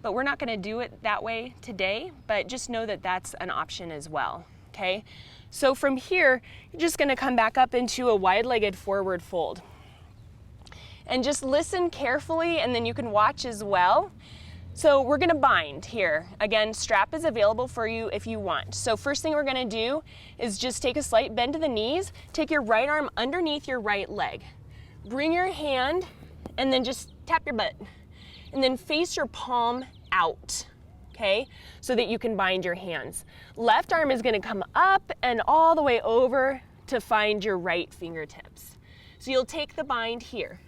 but we're not gonna do it that way today, but just know that that's an option as well, okay? So from here, you're just gonna come back up into a wide-legged forward fold. And just listen carefully, and then you can watch as well. So we're gonna bind here. Again, strap is available for you if you want. So first thing we're gonna do is just take a slight bend to the knees, take your right arm underneath your right leg. Bring your hand, and then just tap your butt. And then face your palm out, okay? So that you can bind your hands. Left arm is gonna come up and all the way over to find your right fingertips. So you'll take the bind here.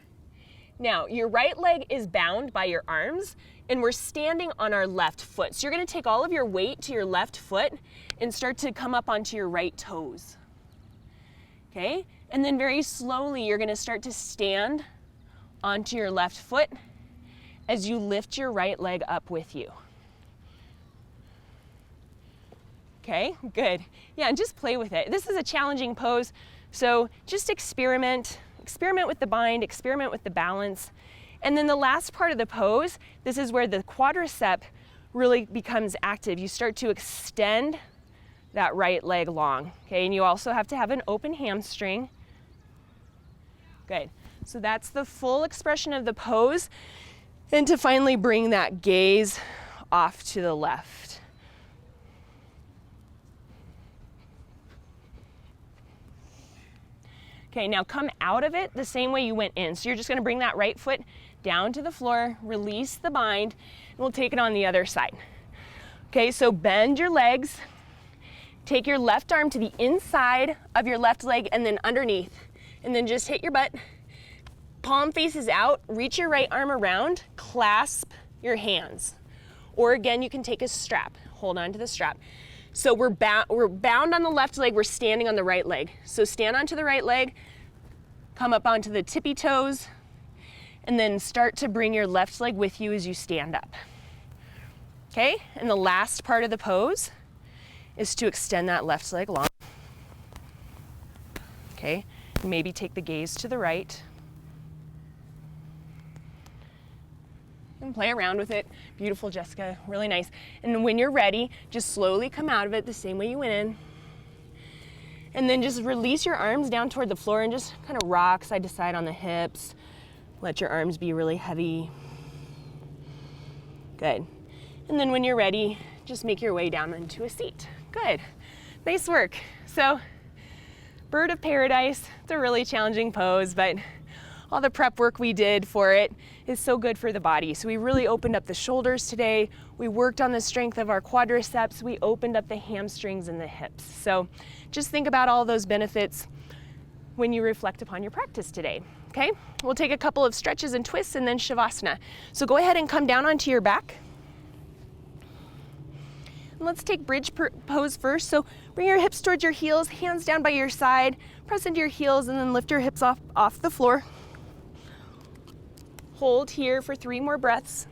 Now, your right leg is bound by your arms, and we're standing on our left foot. So you're gonna take all of your weight to your left foot and start to come up onto your right toes, okay? And then very slowly, you're gonna start to stand onto your left foot as you lift your right leg up with you. Okay, good. Yeah, and just play with it. This is a challenging pose, so just experiment with the bind, experiment with the balance. And then the last part of the pose, this is where the quadricep really becomes active. You start to extend that right leg long, okay? And you also have to have an open hamstring. Good. So that's the full expression of the pose. And to finally bring that gaze off to the left. Okay, now come out of it the same way you went in. So you're just gonna bring that right foot down to the floor, release the bind, and we'll take it on the other side. Okay, so bend your legs, Take your left arm to the inside of your left leg and then underneath. And then just hit your butt. Palm faces out, reach your right arm around, clasp your hands. Or again, you can take a strap. Hold on to the strap. So we're bound on the left leg, we're standing on the right leg. So stand onto the right leg, come up onto the tippy toes, and then start to bring your left leg with you as you stand up. Okay, and the last part of the pose is to extend that left leg long. Okay, maybe take the gaze to the right. And play around with it. Beautiful, Jessica, really nice. And when you're ready, just slowly come out of it the same way you went in. And then just release your arms down toward the floor and just kind of rock side to side on the hips. Let your arms be really heavy. Good. And then when you're ready, just make your way down into a seat. Good. Nice work. So, Bird of Paradise, it's a really challenging pose, but all the prep work we did for it is so good for the body. So we really opened up the shoulders today. We worked on the strength of our quadriceps. We opened up the hamstrings and the hips. So just think about all those benefits when you reflect upon your practice today, okay? We'll take a couple of stretches and twists and then Shavasana. So go ahead and come down onto your back. And let's take bridge pose first. So bring your hips towards your heels, hands down by your side, press into your heels and then lift your hips off the floor. Hold here for 3 more breaths.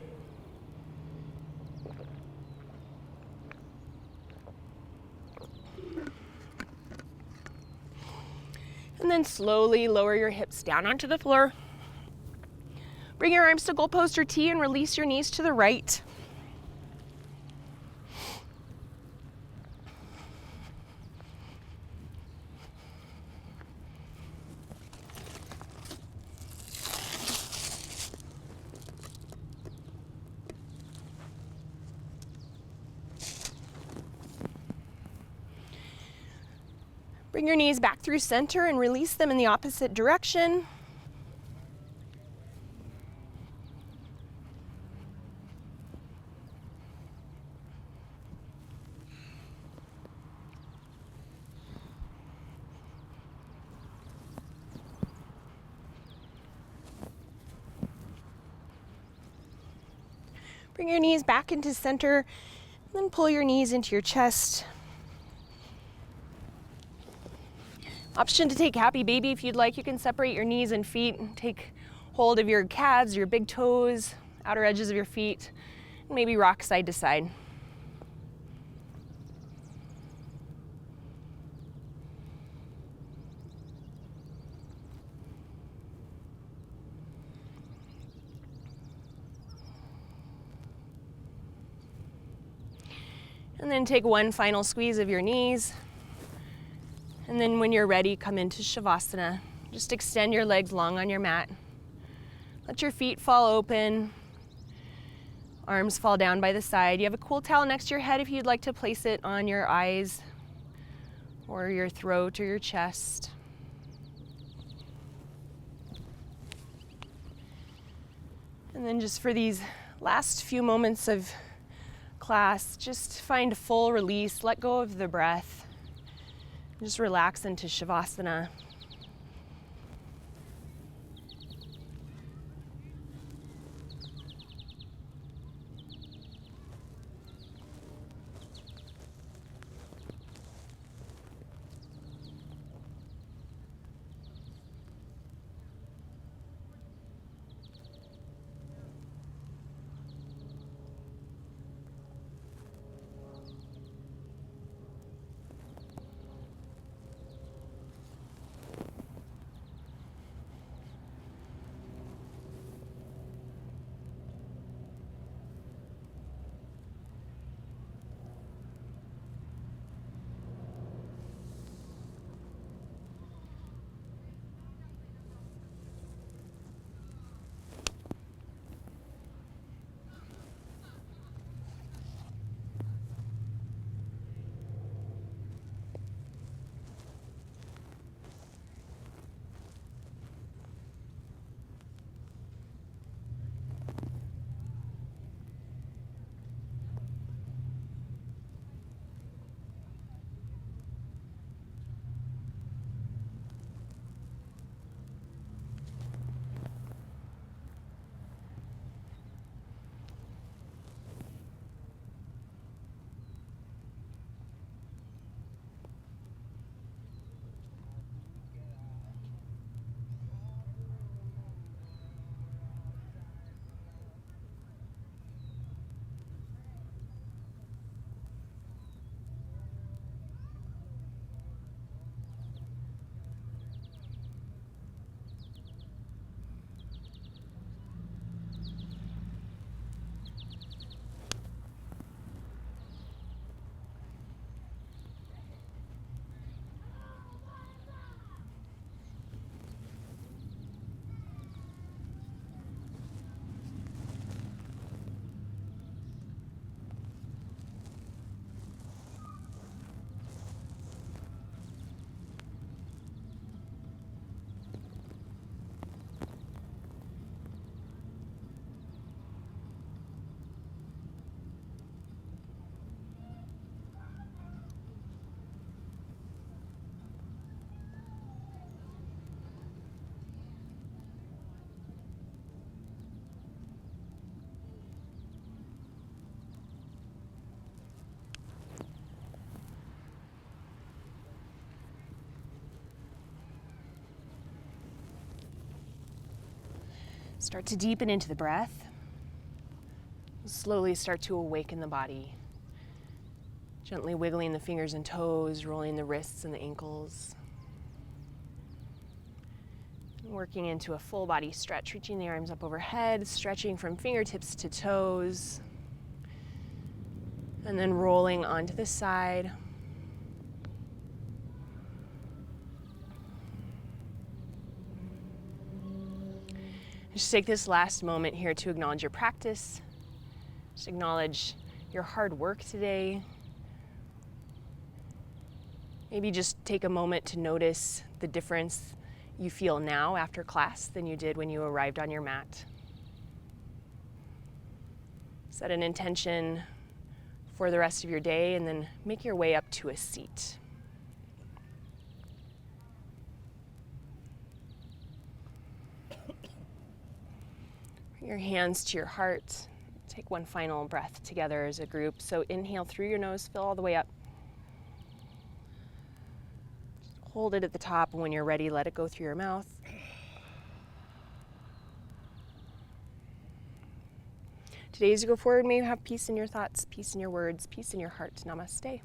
And then slowly lower your hips down onto the floor. Bring your arms to goal post or T and release your knees to the right. Bring your knees back through center and release them in the opposite direction. Bring your knees back into center, and then pull your knees into your chest. Option to take happy baby if you'd like. You can separate your knees and feet and take hold of your calves, your big toes, outer edges of your feet, and maybe rock side to side. And then take one final squeeze of your knees. And then when you're ready, come into Shavasana. Just extend your legs long on your mat. Let your feet fall open. Arms fall down by the side. You have a cool towel next to your head if you'd like to place it on your eyes or your throat or your chest. And then just for these last few moments of class, just find full release, let go of the breath. Just relax into Shavasana. Start to deepen into the breath. Slowly start to awaken the body. Gently wiggling the fingers and toes, rolling the wrists and the ankles. Working into a full body stretch, reaching the arms up overhead, stretching from fingertips to toes. And then rolling onto the side. Just take this last moment here to acknowledge your practice. Just acknowledge your hard work today. Maybe just take a moment to notice the difference you feel now after class than you did when you arrived on your mat. Set an intention for the rest of your day and then make your way up to a seat. Bring your hands to your heart. Take one final breath together as a group. So inhale through your nose, fill all the way up. Hold it at the top, and when you're ready, let it go through your mouth. Today, as you go forward, may you have peace in your thoughts, peace in your words, peace in your heart. Namaste.